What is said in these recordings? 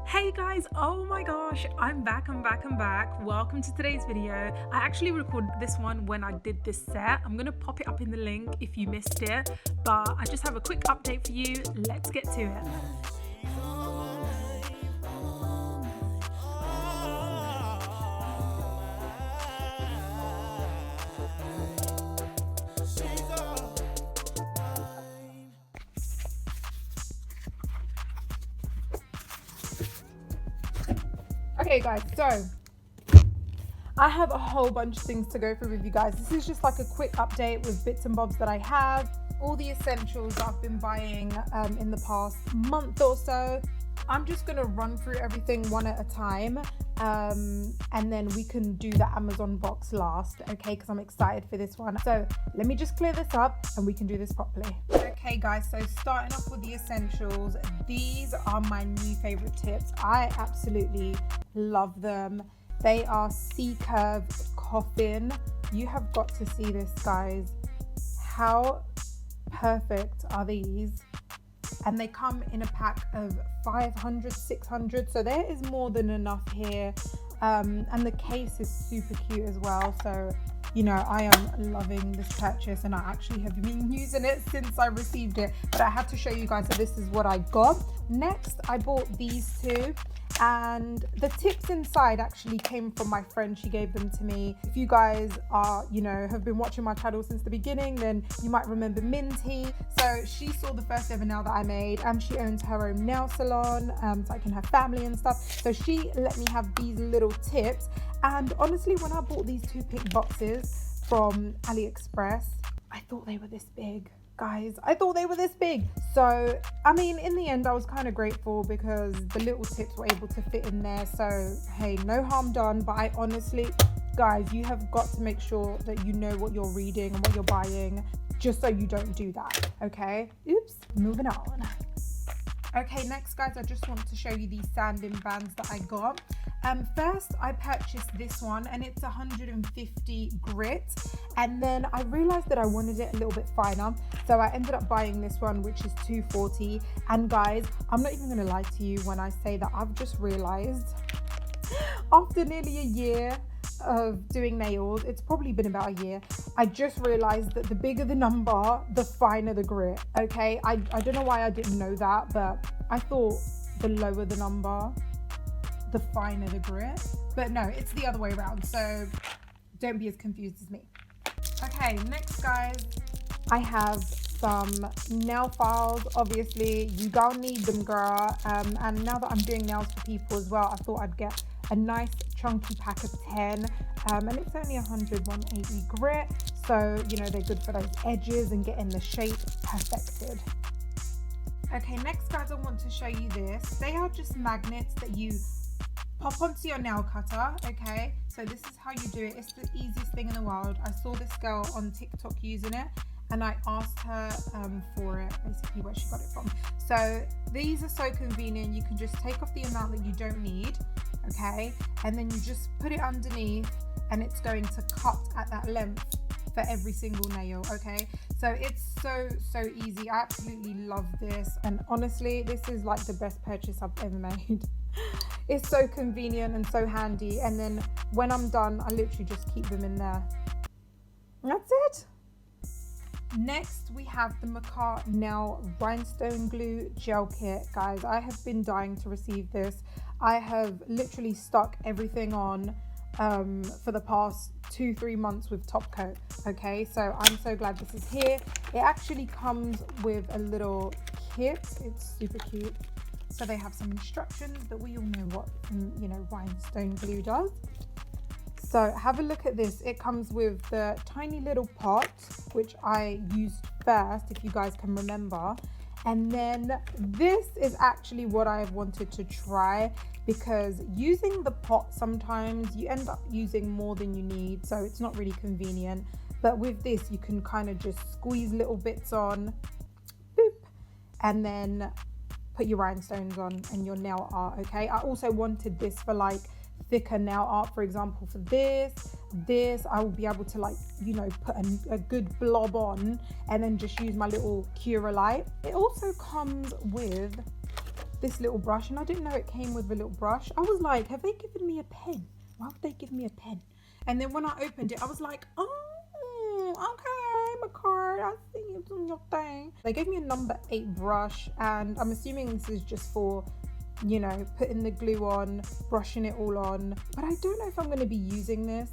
Hey guys, oh my gosh, I'm back. Welcome to today's video. I actually recorded this one when I did this set. I'm gonna pop it up in the link if you missed it, but I just have a quick update for you. Let's get to it. Okay guys, so I have a whole bunch of things to go through with you guys. This is just like a quick update with bits and bobs that I have, all the essentials that I've been buying in the past month or so. I'm just gonna run through everything one at a time, and then we can do the Amazon box last, okay, because I'm excited for this one. So let me just clear this up and we can do this properly. Okay guys, so starting off with the essentials, these are my new favorite tips. I absolutely love them. They are C-Curve Coffin. You have got to see this, guys. How perfect are these? And they come in a pack of 500, 600, so there is more than enough here. And the case is super cute as well, so you know, I am loving this purchase and I actually have been using it since I received it, but I had to show you guys that this is what I got. Next, I bought these two, and the tips inside actually came from my friend. She gave them to me. If you guys are, you know, have been watching my channel since the beginning, then you might remember Minty. So she saw the first ever nail that I made, and she owns her own nail salon, so like in her family and stuff. So she let me have these little tips. And honestly, when I bought these two pink boxes from AliExpress, I thought they were this big. Guys, I thought they were this big. So, I mean, in the end, I was kind of grateful because the little tips were able to fit in there. So, hey, no harm done. But I honestly, guys, you have got to make sure that you know what you're reading and what you're buying, just so you don't do that, okay? Oops, moving on. Okay, next guys, I just want to show you these sanding bands that I got. First, I purchased this one, and it's 150 grit, and then I realized that I wanted it a little bit finer, so I ended up buying this one, which is 240. And guys, I'm not even gonna lie to you when I say that I've just realized after nearly a year of doing nails, it's probably been about a year, I just realized that the bigger the number, the finer the grit. Okay, I don't know why I didn't know that, but I thought the lower the number, the finer the grit. But no, it's the other way around, so don't be as confused as me. Okay, next guys, I have some nail files. Obviously you gonna need them, girl, and now that I'm doing nails for people as well, I thought I'd get a nice chunky pack of 10, and it's only 100, 180 grit, so you know they're good for those edges and getting the shape perfected. Okay, next guys, I want to show you this. They are just magnets that you pop onto your nail cutter. Okay, so this is how you do it. It's the easiest thing in the world. I saw this girl on TikTok using it, and I asked her for it, basically where she got it from. So these are so convenient. You can just take off the amount that you don't need, okay, and then you just put it underneath, and it's going to cut at that length for every single nail. Okay, so it's so easy. I absolutely love this, and honestly, this is like the best purchase I've ever made. It's so convenient and so handy, and then when I'm done, I literally just keep them in there. That's it. Next, we have the Maca Nail Rhinestone Glue Gel Kit. Guys, I have been dying to receive this. I have literally stuck everything on for the past 2-3 months with top coat. Okay, so I'm so glad this is here. It actually comes with a little kit. It's super cute. So they have some instructions, but we all know what, you know, rhinestone glue does. So have a look at this. It comes with the tiny little pot, which I used first, if you guys can remember. And then this is actually what I've wanted to try, because using the pot, sometimes you end up using more than you need, so it's not really convenient. But with this, you can kind of just squeeze little bits on, boop, and then put your rhinestones on and your nail art. Okay, I also wanted this for like thicker nail art. For example, for this I will be able to, like, you know, put a good blob on and then just use my little Cura light. It also comes with this little brush, and I didn't know it came with a little brush. I was like, have they given me a pen? Why would they give me a pen? And then when I opened it, I was like, oh, okay, my card, I see you doing your thing. They gave me a number 8 brush, and I'm assuming this is just for, you know, putting the glue on, brushing it all on. But I don't know if I'm going to be using this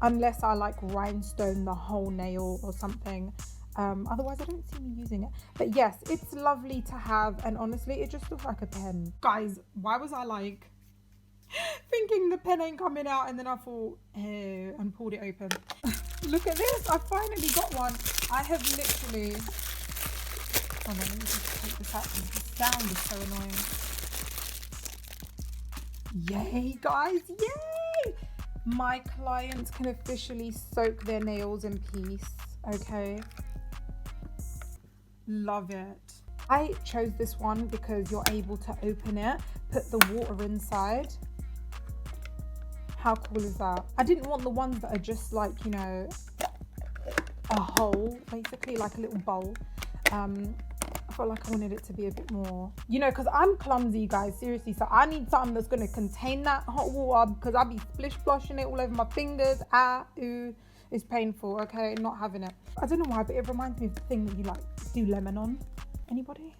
unless I like rhinestone the whole nail or something. Otherwise I don't see me using it. But yes, it's lovely to have, and honestly it just looks like a pen. Guys, why was I like thinking the pen ain't coming out, and then I thought, oh, and pulled it open. Look at this, I finally got one. I have literally, hold on, let me just take this out because the sound is so annoying. Yay guys, yay! My clients can officially soak their nails in peace. Okay, love it. I chose this one because you're able to open it, put the water inside. How cool is that? I didn't want the ones that are just like, you know, a hole, basically like a little bowl. I felt like I wanted it to be a bit more, you know, because I'm clumsy, guys, seriously. So I need something that's going to contain that hot water, because I'll be splish splashing it all over my fingers. It's painful. Okay, not having it. I don't know why, but it reminds me of the thing that you like do lemon on. Anybody?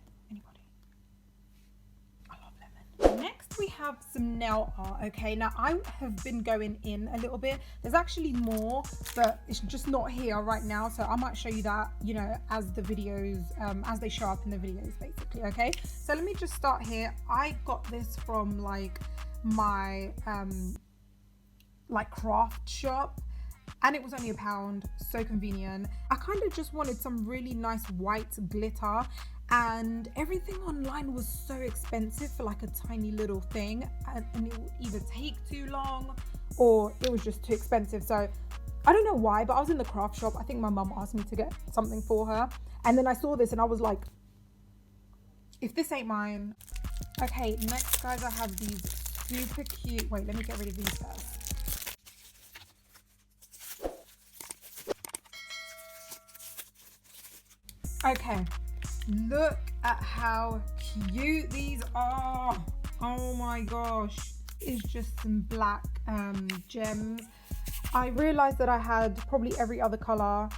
I love lemon. Next we have some nail art. Okay, now I have been going in a little bit. There's actually more, but it's just not here right now, so I might show you that, you know, as the videos as they show up in the videos, basically. Okay, so let me just start here. I got this from like my like craft shop, and it was only £1, so convenient. I kind of just wanted some really nice white glitter, and everything online was so expensive for like a tiny little thing, and it would either take too long or it was just too expensive. So I don't know why, but I was in the craft shop. I think my mum asked me to get something for her, and then I saw this and I was like, if this ain't mine. Okay, next guys, I have these super cute, wait, let me get rid of these first. Okay, look at how cute these are. Oh my gosh, it's just some black gems. I realized that I had probably every other color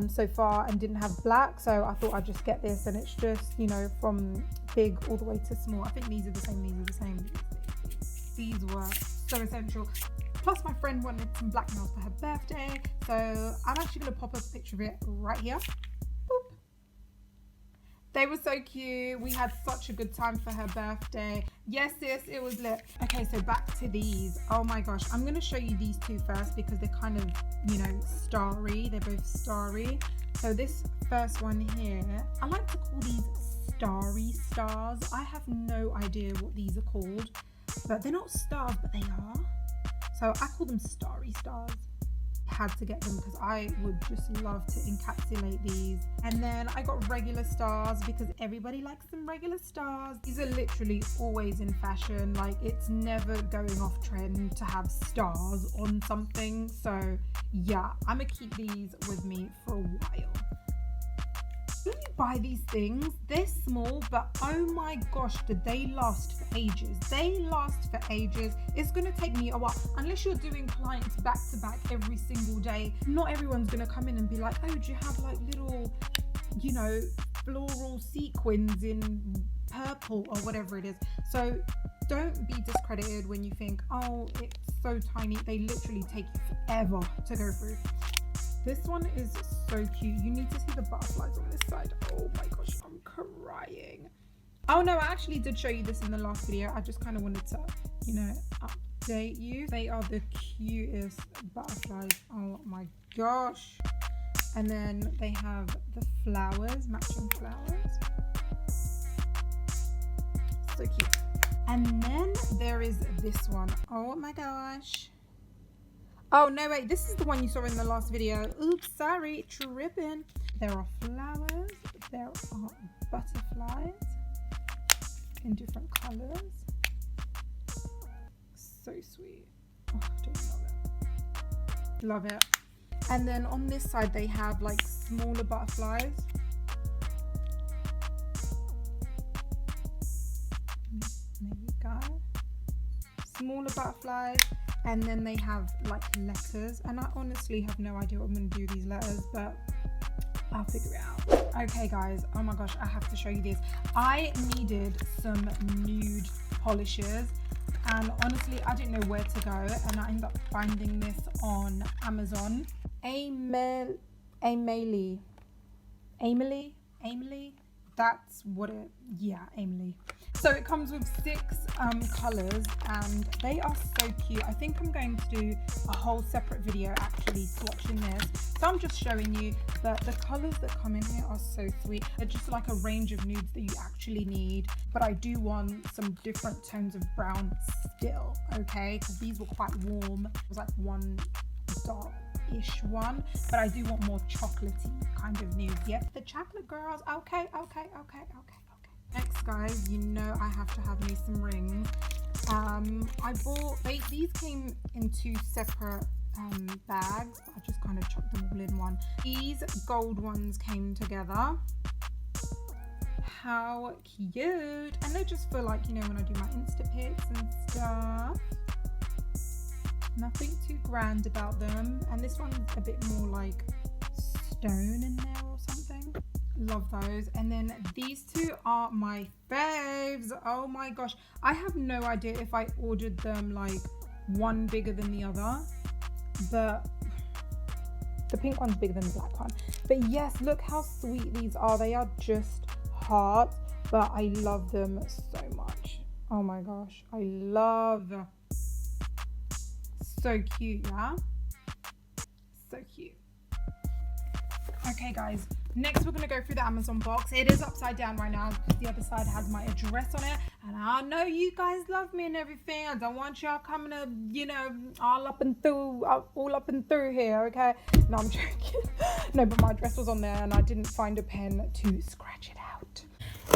so far and didn't have black, so I thought I'd just get this, and it's just, you know, from big all the way to small. I think these are the same. These were so essential. Plus my friend wanted some black nails for her birthday, so I'm actually going to pop a picture of it right here. Boop. They were so cute. We had such a good time for her birthday. Yes, sis, it was lit. Okay, so back to these. Oh my gosh, I'm going to show you these two first because they're kind of, you know, starry. They're both starry. So this first one here, I like to call these Starry Stars. I have no idea what these are called, but they're not stars, but they are. So I call them Starry Stars. Had to get them because I would just love to encapsulate these. And then I got regular stars because everybody likes some regular stars. These are literally always in fashion. Like, it's never going off trend to have stars on something. So yeah, I'm gonna keep these with me for a while. When you buy these things, they're small, but oh my gosh, did they last for ages. They last for ages. It's gonna take me a while, unless you're doing clients back to back every single day. Not everyone's gonna come in and be like, oh, do you have like little, you know, floral sequins in purple or whatever it is. So don't be discredited when you think, oh, it's so tiny. They literally take you forever to go through. This one is so cute. You need to see the butterflies on this side. Oh my gosh, I'm crying. Oh no, I actually did show you this in the last video. I just kind of wanted to, you know, update you. They are the cutest butterflies. Oh my gosh. And then they have the flowers, matching flowers. So cute. And then there is this one. Oh my gosh. Oh no, wait, this is the one you saw in the last video. Oops, sorry, tripping. There are flowers, there are butterflies in different colors. So sweet. Oh, I don't love it. Love it. And then on this side they have like smaller butterflies. smaller butterflies, and then they have like letters, and I honestly have no idea what I'm going to do with these letters, but I'll figure it out. Okay guys, oh my gosh, I have to show you this. I needed some nude polishes, and honestly I didn't know where to go, and I ended up finding this on Amazon. 𝘕𝘢𝘪𝘭 𝘕𝘢𝘪𝘭, that's what it, yeah, 𝘕𝘢𝘪𝘭. So it comes with 6 colors, and they are so cute. I think I'm going to do a whole separate video actually swatching this. So I'm just showing you that the colors that come in here are so sweet. They're just like a range of nudes that you actually need, but I do want some different tones of brown still, okay? Because these were quite warm. It was like one dark-ish one, but I do want more chocolatey kind of nudes. Yep, the chocolate girls. Okay. Next, guys, you know I have to have me some rings. I bought, these came in 2 separate bags, but I just kind of chucked them all in one. These gold ones came together. How cute. And they're just for, like, you know, when I do my Insta pics and stuff. Nothing too grand about them. And this one's a bit more like stone in there or something. Love those. And then these 2 are my faves. Oh my gosh, I have no idea if I ordered them like one bigger than the other, but the pink one's bigger than the black one. But yes, look how sweet these are. They are just hearts, but I love them so much. Oh my gosh, I love them. So cute, yeah, so cute. Okay guys, next we're going to go through the Amazon box. It is upside down right now because the other side has my address on it, and I know you guys love me and everything. I don't want y'all coming to, you know, all up and through here, okay? No, I'm joking. No, but my address was on there and I didn't find a pen to scratch it out.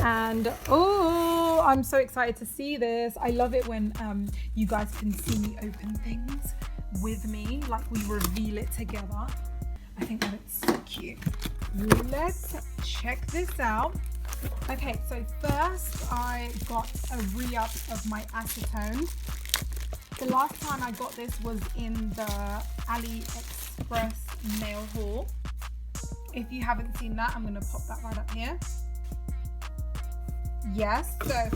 And oh, I'm so excited to see this. I love it when you guys can see me open things with me, like we reveal it together. I think that it's so cute. Let's check this out. Okay, so first I got a re-up of my acetone. The last time I got this was in the AliExpress nail haul. If you haven't seen that, I'm gonna pop that right up here. Yes, so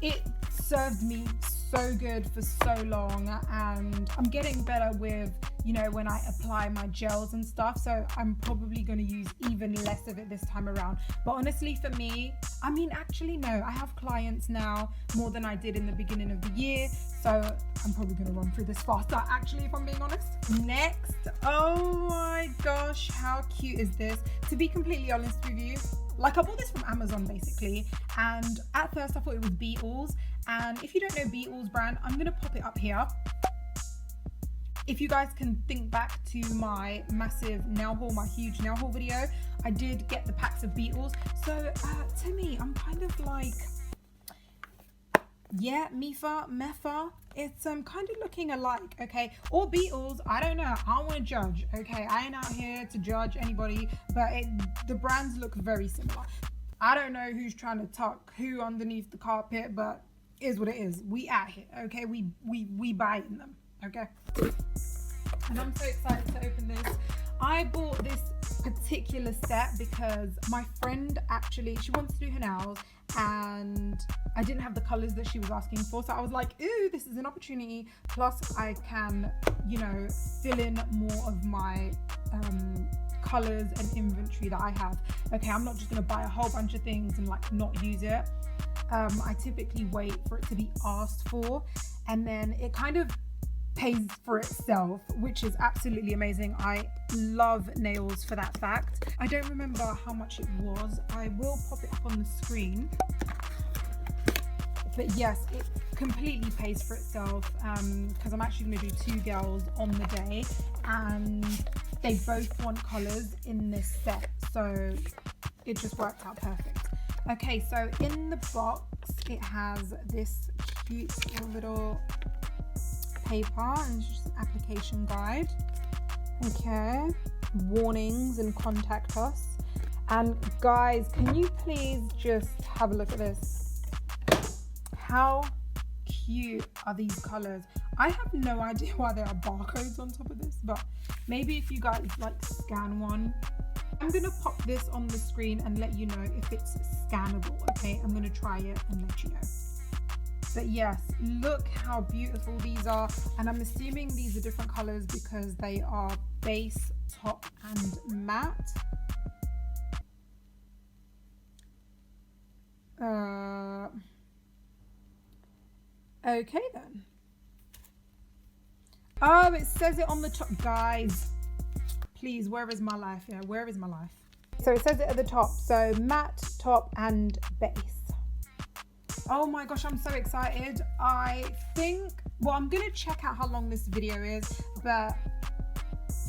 it served me so good for so long, and I'm getting better with, you know, when I apply my gels and stuff, so I'm probably going to use even less of it this time around. But honestly, for me, I mean, actually no, I have clients now more than I did in the beginning of the year, so I'm probably going to run through this faster, actually, if I'm being honest. Next, oh my gosh, how cute is this? To be completely honest with you, like, I bought this from Amazon basically, and at first I thought it was 𝘕𝘢𝘪𝘭, and if you don't know 𝘕𝘢𝘪𝘭's brand, I'm going to pop it up here. If you guys can think back to my massive nail haul, my huge nail haul video, I did get the packs of 𝘕𝘢𝘪𝘭s. So to me, I'm kind of like, yeah, 𝘕𝘢𝘪𝘭. It's kind of looking alike, okay? Or 𝘕𝘢𝘪𝘭s, I don't know. I don't want to judge, okay? I ain't out here to judge anybody, but the brands look very similar. I don't know who's trying to tuck who underneath the carpet, but is what it is. We out here, okay? We buying them, okay? And I'm so excited to open this. I bought this particular set because my friend actually, she wants to do her nails, and I didn't have the colors that she was asking for, so I was like, ooh, this is an opportunity, plus I can, you know, fill in more of my colors and inventory that I have. Okay, I'm not just gonna buy a whole bunch of things and like not use it. I typically wait for it to be asked for, and then it kind of pays for itself, which is absolutely amazing. I love nails for that fact. I don't remember how much it was. I will pop it up on the screen. But yes, it completely pays for itself, because I'm actually going to do 2 girls on the day, and they both want colours in this set, so it just worked out perfect. Okay, so in the box it has this cute little paper, and it's just an application guide. Okay, warnings and contact us. And guys, can you please just have a look at this? How cute are these colors? I have no idea why there are barcodes on top of this, but maybe if you guys like scan one. I'm gonna pop this on the screen and let you know if it's scannable, okay? I'm gonna try it and let you know. But yes, look how beautiful these are, and I'm assuming these are different colors because they are base, top, and matte. Okay then. Oh, it says it on the top, guys. Please, where is my life? Yeah, where is my life? So it says it at the top. So matte, top, and base. Oh my gosh, I'm so excited. I think, well, I'm gonna check out how long this video is, but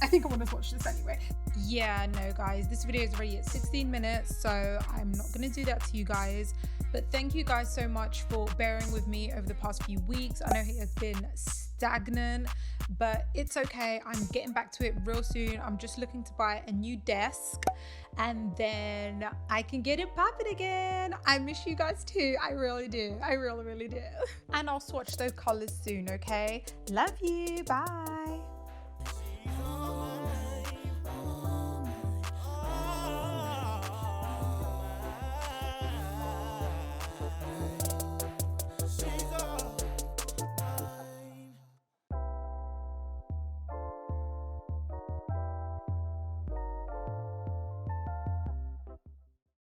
I think I want to watch this anyway. Yeah, no guys, this video is already at 16 minutes, so I'm not gonna do that to you guys. But thank you guys so much for bearing with me over the past few weeks. I know it has been stagnant, but it's okay. I'm getting back to it real soon. I'm just looking to buy a new desk and then I can get it popping again. I miss you guys too. I really do. I really, really do. And I'll swatch those colors soon, okay? Love you. Bye.